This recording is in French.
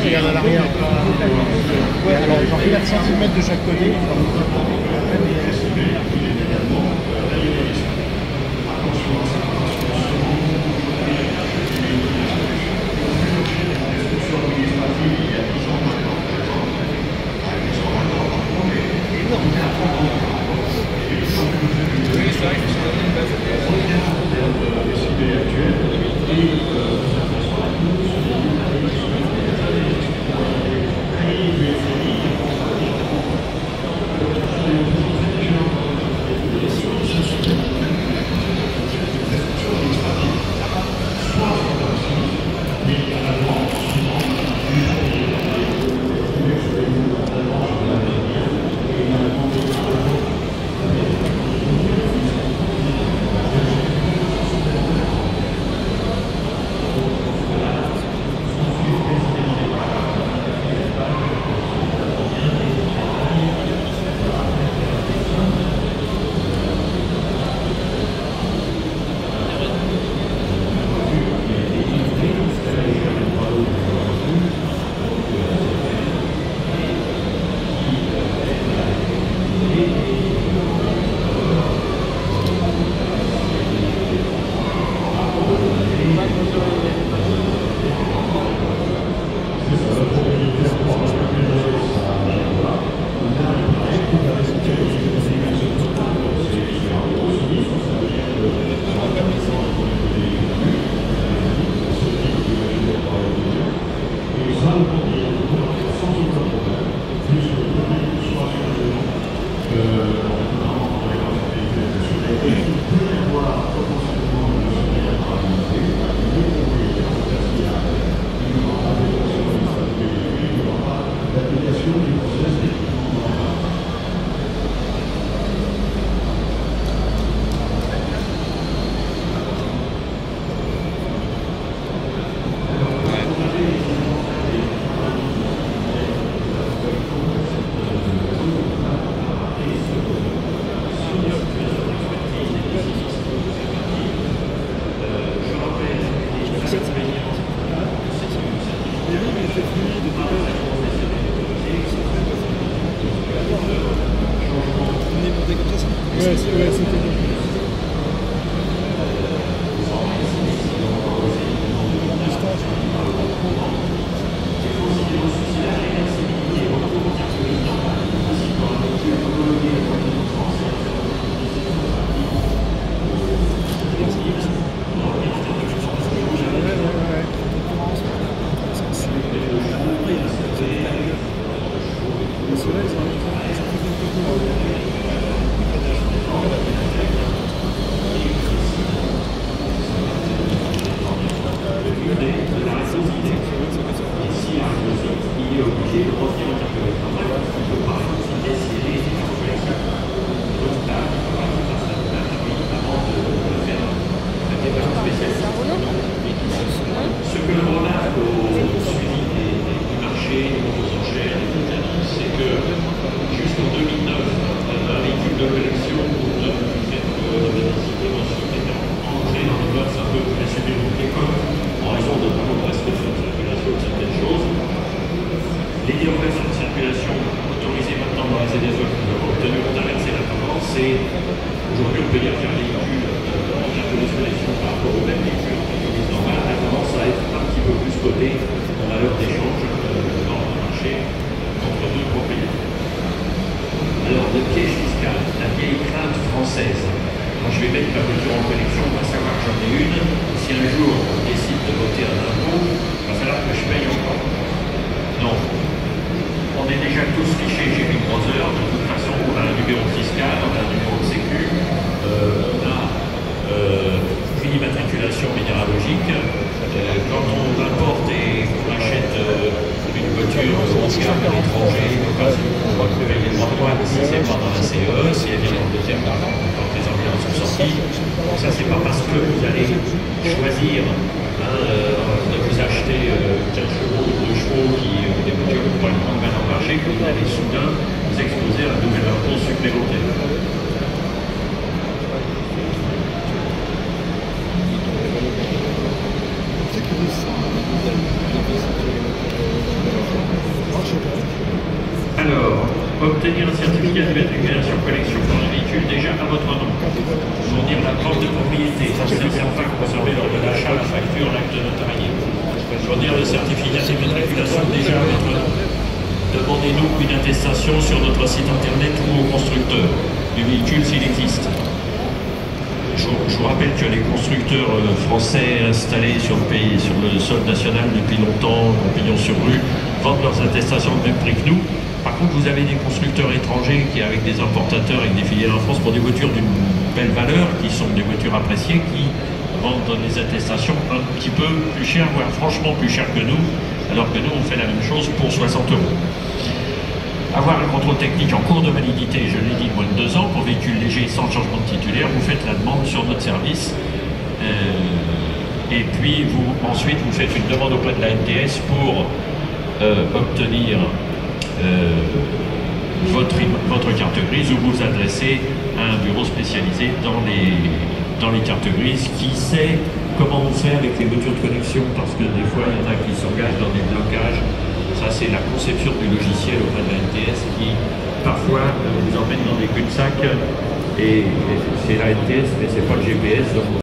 Regarde à l'arrière. Ouais, alors genre 4 cm de chaque côté. Ouais, c'était numéro fiscal, on a un numéro de sécu, on a garantie. Donc ça, c'est pas parce que vous allez choisir de vous acheter 4 chevaux ou 2 chevaux des voitures qui pourraient prendre maintenant au marché que vous allez soudain vous exposer à un nouvel impôt supplémentaire. Alors, obtenir un certificat d'immatriculation collection pour un véhicule déjà à votre nom. Fournir la preuve de propriété, certains consommés lors de l'achat, la facture, l'acte notarié. Fournir le certificat d'immatriculation déjà à votre nom. Demandez-nous une attestation sur notre site internet ou au constructeur du véhicule s'il existe. Je vous rappelle que les constructeurs français installés sur le sol national depuis longtemps, en pignon sur rue, vendent leurs attestations au même prix que nous. Par contre, vous avez des constructeurs étrangers qui, avec des importateurs, avec des filiales en France, pour des voitures d'une belle valeur, qui sont des voitures appréciées, qui vendent des attestations un petit peu plus chères, voire franchement plus chères que nous, alors que nous, on fait la même chose pour 60 €. Avoir un contrôle technique en cours de validité, je l'ai dit, moins de 2 ans, pour véhicules légers sans changement de titulaire, vous faites la demande sur notre service. Et puis, ensuite, vous faites une demande auprès de la NTS pour obtenir votre carte grise, ou vous adressez à un bureau spécialisé dans les cartes grises qui sait comment on fait avec les voitures de connexion, parce que des fois, il y en a qui s'engagent dans des blocages. Ça, c'est la conception du logiciel auprès de la NTS qui, parfois, vous emmène dans des cul-de-sac. Et c'est la NTS, mais c'est pas le GPS. Donc